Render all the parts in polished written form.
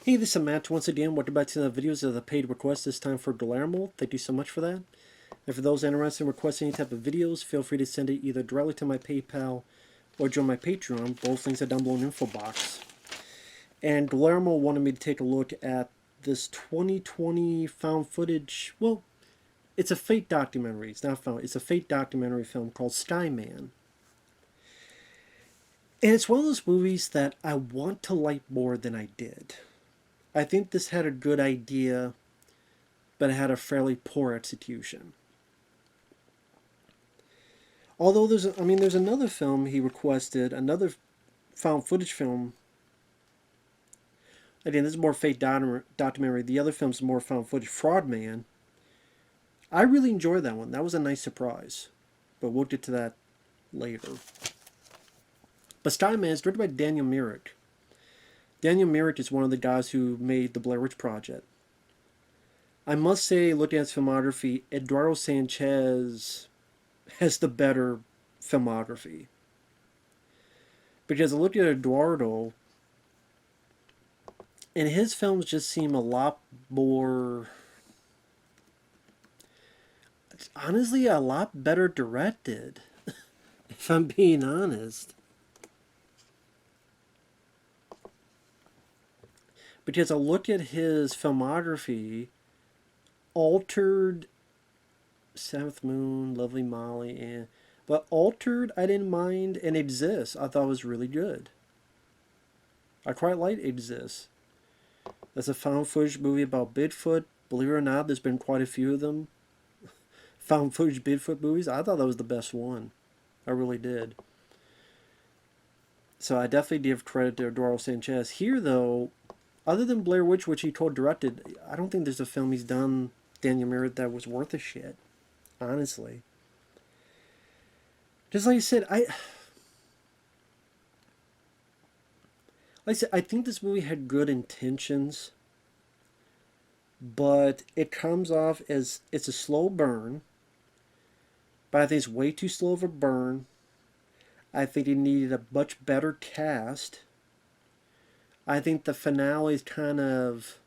Hey, this is Matt once again. Welcome back to the videos of the paid request, this time for Guillermo. Thank you so much for that. And for those interested in requesting any type of videos, feel free to send it either directly to my PayPal or join my Patreon. Both links are down below in the info box. And Guillermo wanted me to take a look at this 2020 found footage. Well, it's a fake documentary. It's not found. It's a fake documentary film called Skyman. And it's one of those movies that I want to like more than I did. I think this had a good idea, but it had a fairly poor execution. Although there's another film he requested, another found footage film. Again, this is more fake documentary. The other film's more found footage. Fraud Man. I really enjoyed that one. That was a nice surprise, but we'll get to that later. But Skyman is directed by Daniel Myrick. Daniel Myrick is one of the guys who made the Blair Witch Project. I must say, looking at his filmography, Eduardo Sanchez has the better filmography. Because I look at Eduardo, and his films just seem a lot more, honestly, a lot better directed, if I'm being honest. Because I look at his filmography, Altered, Seventh Moon, Lovely Molly, and but Altered I didn't mind, and Exists I thought was really good. I quite like Exists. That's a found footage movie about Bigfoot. Believe it or not, there's been quite a few of them. Found footage Bigfoot movies. I thought that was the best one. I really did. So I definitely give credit to Eduardo Sanchez. Here, though, other than Blair Witch, which he co-directed, I don't think there's a film he's done, Daniel Myrick, that was worth a shit. Honestly. Just like I said, I think this movie had good intentions, but it comes off as it's a slow burn. But I think it's way too slow of a burn. I think it needed a much better cast. I think the finale is kind of...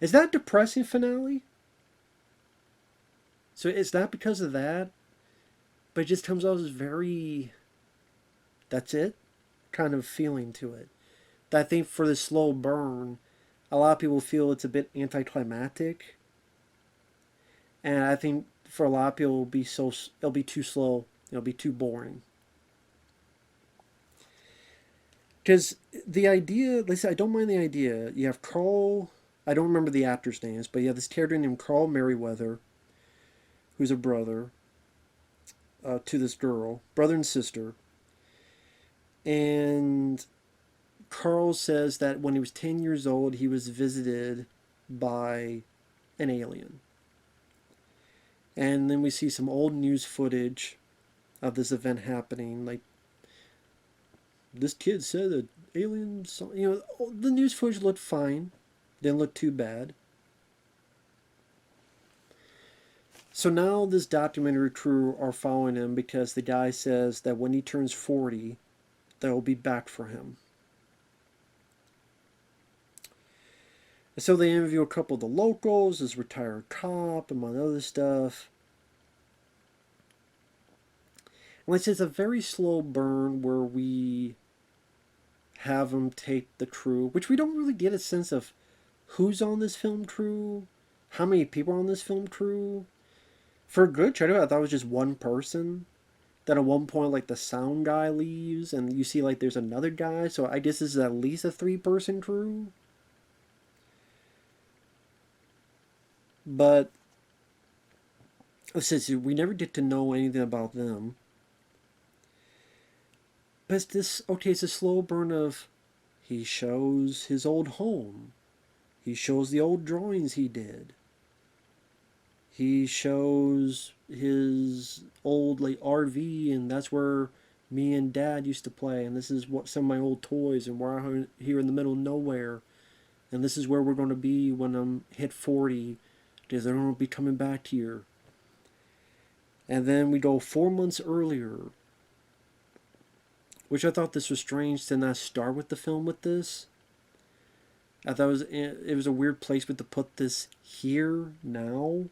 Is that a depressing finale? So it's not because of that, but it just comes off as very... That's it? Kind of feeling to it. I think for the slow burn, a lot of people feel it's a bit anticlimactic. And I think for a lot of people it'll be too slow. It'll be too boring. Because the idea, like I said, I don't mind the idea. You have Carl, I don't remember the actors' names, but you have this character named Carl Merriweather, who's a brother to this girl, brother and sister. And Carl says that when he was 10 years old, he was visited by an alien. And then we see some old news footage of this event happening. Like, this kid said that aliens, the news footage looked fine. Didn't look too bad. So now this documentary crew are following him because the guy says that when he turns 40, they'll be back for him. And so they interview a couple of the locals, this retired cop, among other stuff. And like I said, it's a very slow burn where we have them take the crew, which we don't really get a sense of who's on this film crew, how many people are on this film crew. For a good chunk of it, I thought it was just one person. Then at one point, like, the sound guy leaves, and you see, like, there's another guy, so I guess this is at least a 3-person crew. But since we never get to know anything about them. But it's this, okay, it's a slow burn of, he shows his old home. He shows the old drawings he did. He shows his old, like, RV, and that's where me and Dad used to play, and this is what some of my old toys, and we're out here in the middle of nowhere, and this is where we're going to be when I'm hit 40, because I don't want to be coming back here. And then we go 4 months earlier, which I thought this was strange to not start with the film with this. I thought it was a weird placement to put this here now.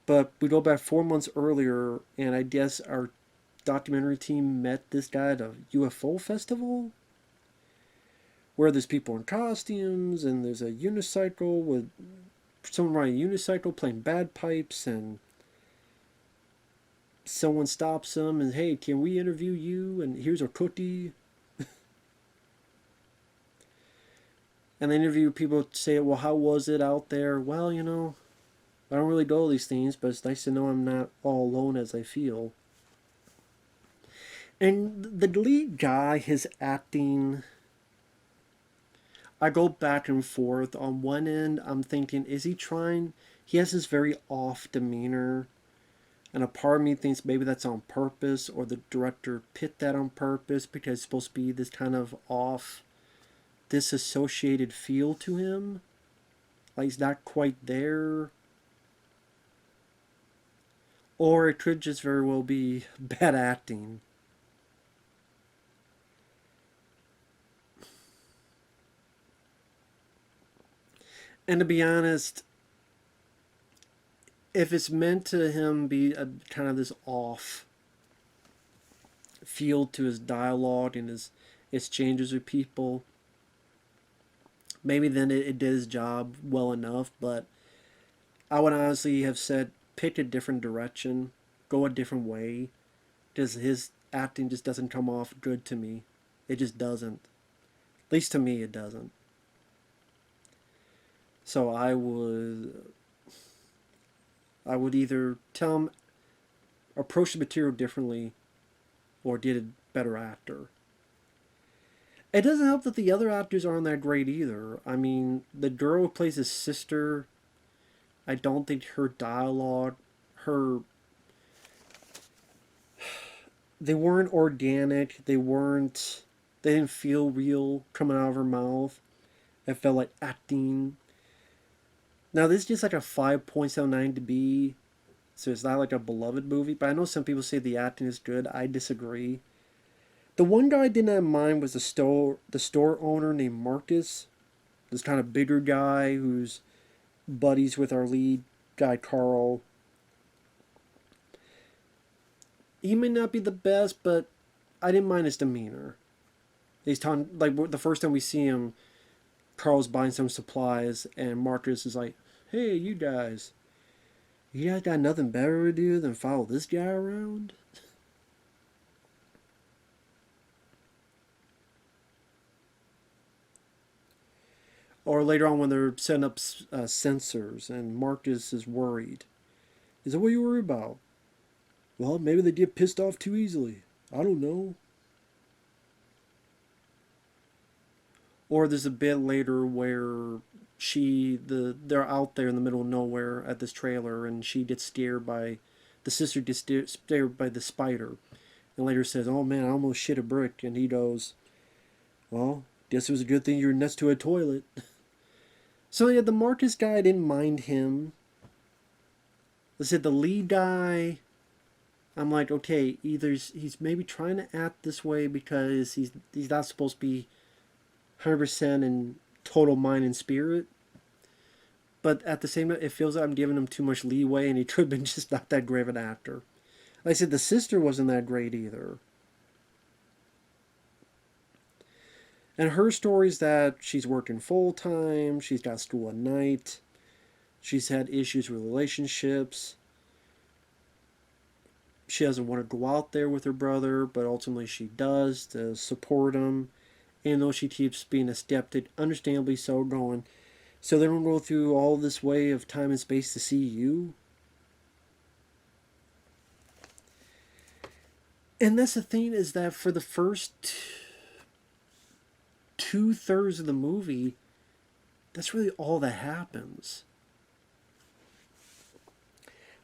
But we go back 4 months earlier, and I guess our documentary team met this guy at a UFO festival where there's people in costumes and there's a unicycle with someone riding a unicycle playing bagpipes, and someone stops them and, hey, can we interview you? And here's a cookie. And they interview people, say, well, how was it out there? Well, I don't really go to these things, but it's nice to know I'm not all alone as I feel. And the lead guy, his acting, I go back and forth. On one end, I'm thinking, is he trying? He has this very off demeanor. And a part of me thinks maybe that's on purpose, or the director put that on purpose because it's supposed to be this kind of off, disassociated feel to him. Like he's not quite there. Or it could just very well be bad acting. And to be honest, if it's meant to him be a kind of this off feel to his dialogue and his exchanges with people, maybe then it did his job well enough. But I would honestly have said pick a different direction, go a different way, because his acting just doesn't come off good to me. It just doesn't. At least to me, it doesn't. So I would either tell him approach the material differently, or get a better actor. It doesn't help that the other actors aren't that great either. I mean, the girl who plays his sister, I don't think her dialogue, they weren't organic. They didn't feel real coming out of her mouth. It felt like acting. Now, this is just like a 5.79 to be, so it's not like a beloved movie, but I know some people say the acting is good. I disagree. The one guy I didn't have in mind was the store owner named Marcus. This kind of bigger guy who's buddies with our lead guy, Carl. He may not be the best, but I didn't mind his demeanor. He's talking, like, the first time we see him, Carl's buying some supplies, and Marcus is like, hey, you guys got nothing better to do than follow this guy around? Or later on when they're setting up sensors, and Marcus is worried. Is that what you worry about? Well, maybe they get pissed off too easily. I don't know. Or there's a bit later where they're out there in the middle of nowhere at this trailer, and the sister gets scared by the spider, and later says, "Oh man, I almost shit a brick," and he goes, "Well, guess it was a good thing you're next to a toilet." So yeah, the Marcus guy, I didn't mind him. I said the lead guy, I'm like, okay, either he's maybe trying to act this way because he's not supposed to be 100% in total mind and spirit. But at the same time, it feels like I'm giving him too much leeway, and he could have been just not that great of an actor. Like I said, the sister wasn't that great either. And her story is that she's working full time, she's got school at night, she's had issues with relationships. She doesn't want to go out there with her brother, but ultimately she does to support him. And though she keeps being a skeptic, understandably so, going, so they don't go through all this way of time and space to see you? And that's the thing, is that for the first 2/3 of the movie, that's really all that happens.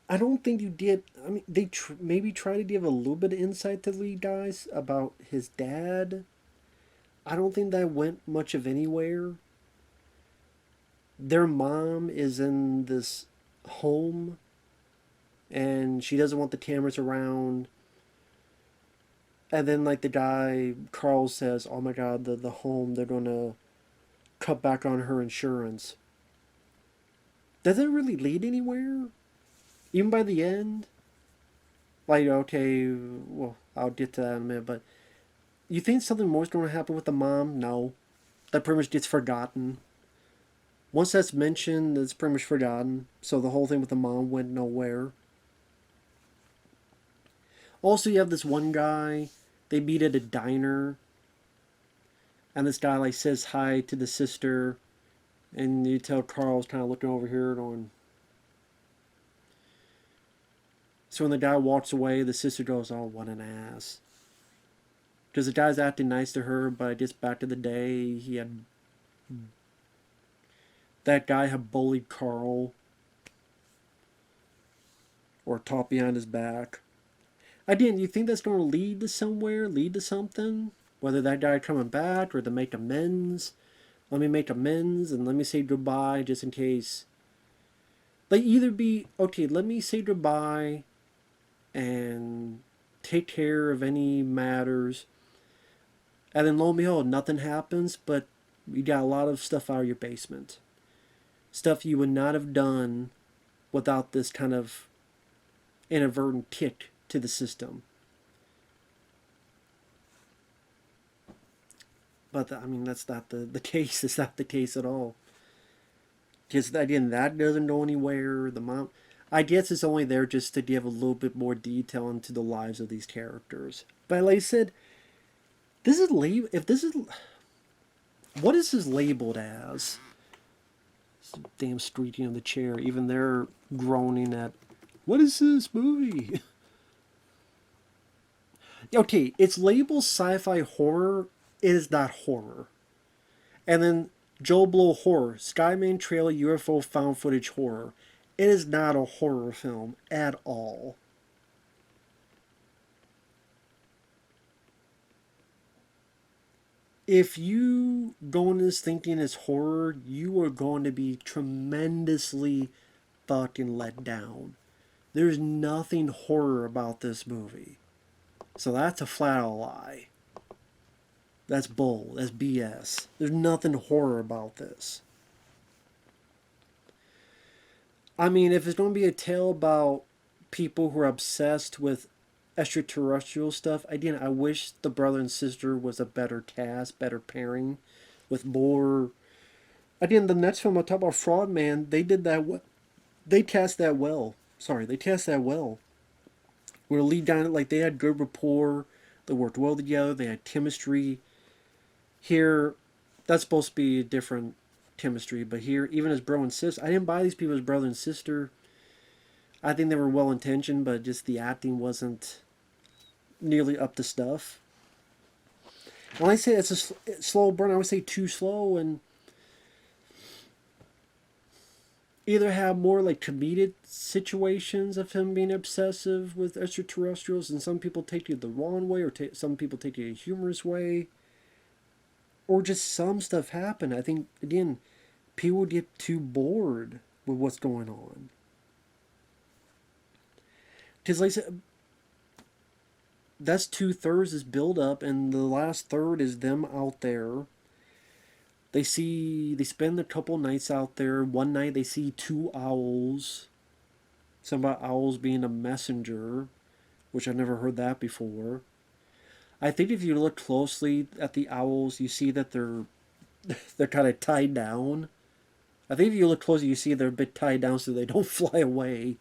I don't think you did. I mean, they maybe try to give a little bit of insight to the lead guys about his dad. I don't think that went much of anywhere. Their mom is in this home, and she doesn't want the cameras around. And then, like, the guy, Carl, says, oh my god, the home, they're going to cut back on her insurance. Does it really lead anywhere? Even by the end? Like, okay, well, I'll get to that in a minute, but you think something more is going to happen with the mom? No. That pretty much gets forgotten. Once that's mentioned, it's pretty much forgotten. So the whole thing with the mom went nowhere. Also, you have this one guy, they meet at a diner, and this guy, like, says hi to the sister, and you tell Carl's kind of looking over here going. So when the guy walks away, the sister goes, oh, what an ass. Because the guy's acting nice to her, but just back to the day, that guy had bullied Carl. Or talked behind his back. Again, you think that's going to lead to somewhere? Lead to something? Whether that guy coming back or to make amends? Let me make amends and let me say goodbye just in case. Like, either be, okay, let me say goodbye and take care of any matters. And then lo and behold, nothing happens, but you got a lot of stuff out of your basement. Stuff you would not have done without this kind of inadvertent kick to the system. But, I mean, that's not the case. It's not the case at all. Because, again, that doesn't go anywhere. The mom, I guess it's only there just to give a little bit more detail into the lives of these characters. But like I said, this is what is this labeled as? Damn squeaking of the chair. Even they're groaning at, what is this movie? Okay, it's labeled sci-fi horror. It is not horror. And then Joe Blow horror. Skyman trailer UFO found footage horror. It is not a horror film at all. If you go into this thinking it's horror, you are going to be tremendously fucking let down. There's nothing horror about this movie. So that's a flat out lie. That's bull. That's BS. There's nothing horror about this. I mean, if it's going to be a tale about people who are obsessed with extraterrestrial stuff, again, I wish the brother and sister was a better cast, better pairing, with more. Again, the next film I'll talk about, Fraud Man, they did that. They cast that well. Sorry, they cast that well. Where lead down, like, they had good rapport, they worked well together, they had chemistry. Here, that's supposed to be a different chemistry, but here, even as bro and sis, I didn't buy these people as brother and sister. I think they were well intentioned, but just the acting wasn't nearly up to stuff. When I say it's a slow burn, I would say too slow, and either have more like comedic situations of him being obsessive with extraterrestrials, and some people take it the wrong way, or some people take it a humorous way, or just some stuff happen. I think, again, people get too bored with what's going on. Because, like I said, that's 2/3 is build up, and the last third is them out there. They spend a couple nights out there. One night they see 2 owls. Something about owls being a messenger, which I've never heard that before. I think if you look closely at the owls, you see that they're kind of tied down. I think if you look closely, you see they're a bit tied down so they don't fly away.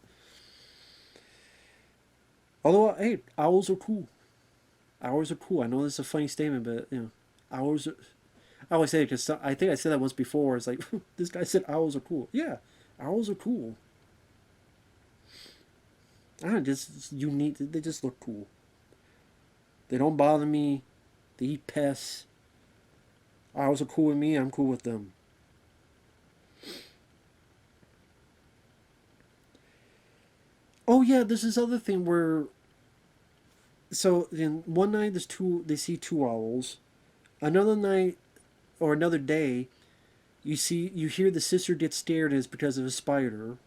Although, hey, owls are cool. Owls are cool. I know this is a funny statement, but, owls are... I always say it because I think I said that once before. It's like, this guy said owls are cool. Yeah, owls are cool. I don't know, just unique. They just look cool. They don't bother me. They eat pests. Owls are cool with me. I'm cool with them. Oh yeah, there's this other thing where. So then one night they see 2 owls. Another night, or another day, you hear the sister get scared, and it's because of a spider.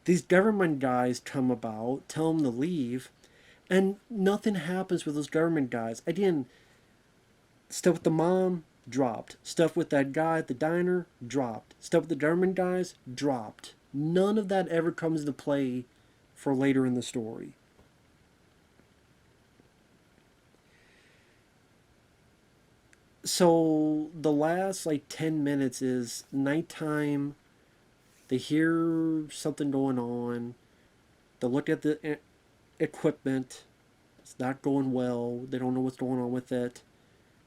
These government guys come about, tell them to leave, and nothing happens with those government guys. Again, stuff with the mom, dropped. Stuff with that guy at the diner, dropped. Stuff with the German guys, dropped. None of that ever comes into play for later in the story. So the last like 10 minutes is nighttime. They hear something going on. They look at the equipment. It's not going well. They don't know what's going on with it.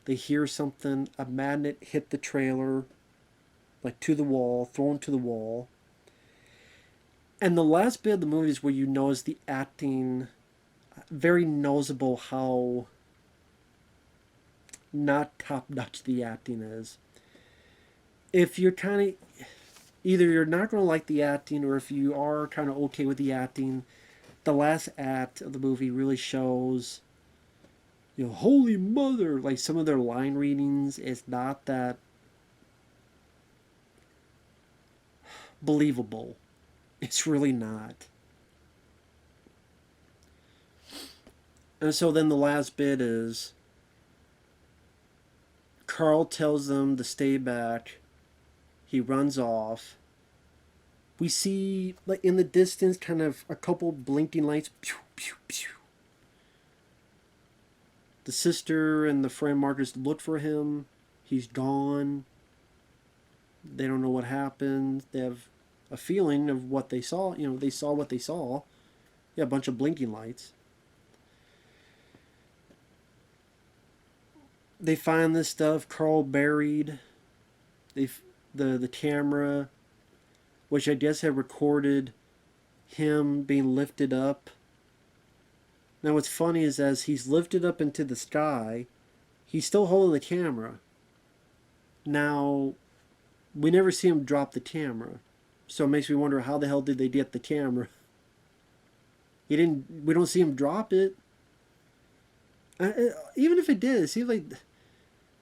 They hear something. A magnet hit the trailer, like to the wall, thrown to the wall. And the last bit of the movie is where you notice the acting. Very noticeable how not top notch the acting is. If you're kind of either you're not going to like the acting, or if you are kind of okay with the acting, the last act of the movie really shows, holy mother, like some of their line readings is not that believable. It's really not. And so then the last bit is Carl tells them to stay back. He runs off. We see, like in the distance, kind of a couple blinking lights. Pew, pew, pew. The sister and the friend Marcus look for him. He's gone. They don't know what happened. They have a feeling of what they saw. They saw what they saw. Yeah, a bunch of blinking lights. They find this stuff. Carl buried. The camera, which I guess had recorded him being lifted up. Now what's funny is as he's lifted up into the sky, he's still holding the camera. Now, we never see him drop the camera. So it makes me wonder, how the hell did they get the camera? We don't see him drop it. Even if it did, it seems like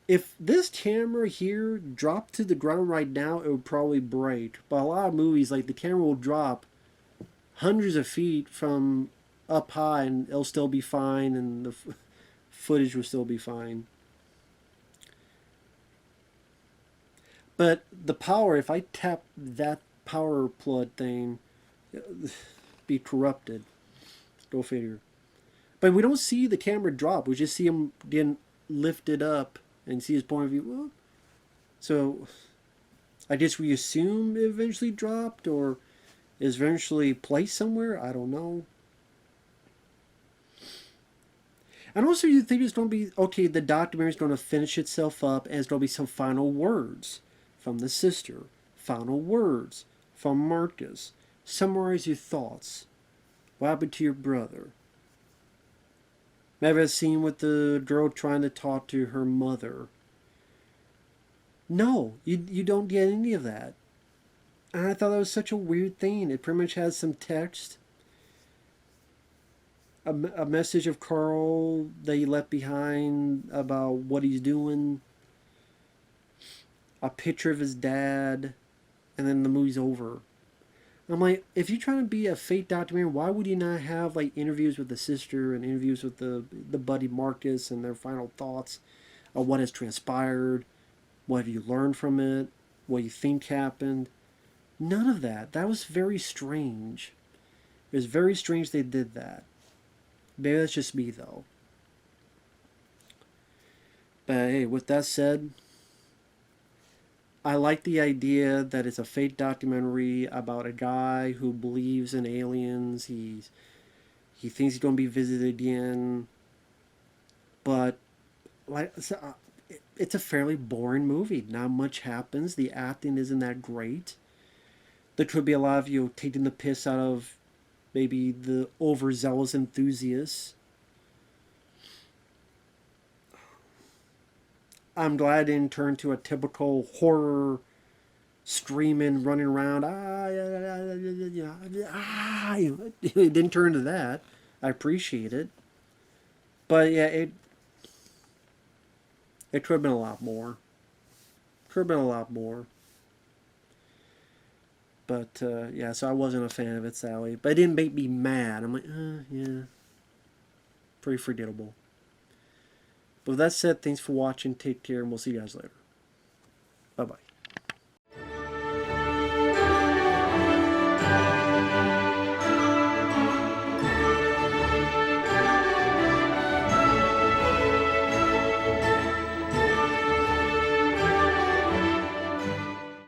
if this camera here dropped to the ground right now, it would probably break. But a lot of movies, like the camera will drop hundreds of feet from up high and it'll still be fine, and the footage will still be fine. But the power, if I tap that power plug thing, be corrupted. Go figure. But we don't see the camera drop. We just see him getting lifted up and see his point of view. Well, so I guess we assume it eventually dropped, or is eventually placed somewhere. I don't know. And also, you think it's going to be, okay, the documentary is going to finish itself up, and there's going to be some final words from the sister, final words from Marcus. Summarize your thoughts. What happened to your brother? Maybe a scene with the girl trying to talk to her mother. No, you don't get any of that. And I thought that was such a weird thing. It pretty much has some text. A message of Carl that he left behind about what he's doing. A picture of his dad. And then the movie's over. I'm like, if you're trying to be a fake documentary, why would you not have like interviews with the sister and interviews with the buddy Marcus and their final thoughts of what has transpired, what have you learned from it, what you think happened? None of that. That was very strange. It was very strange they did that. Maybe that's just me though. But hey, with that said, I like the idea that it's a fake documentary about a guy who believes in aliens. He thinks he's going to be visited again. But it's a fairly boring movie. Not much happens. The acting isn't that great. There could be a lot of you taking the piss out of maybe the overzealous enthusiasts. I'm glad it didn't turn to a typical horror, screaming, running around. It didn't turn to that. I appreciate it. But yeah, it could have been a lot more. Could have been a lot more. But yeah, so I wasn't a fan of it, Sally. But it didn't make me mad. I'm like, yeah. Pretty forgettable. But with that said, thanks for watching. Take care, and we'll see you guys later. Bye-bye.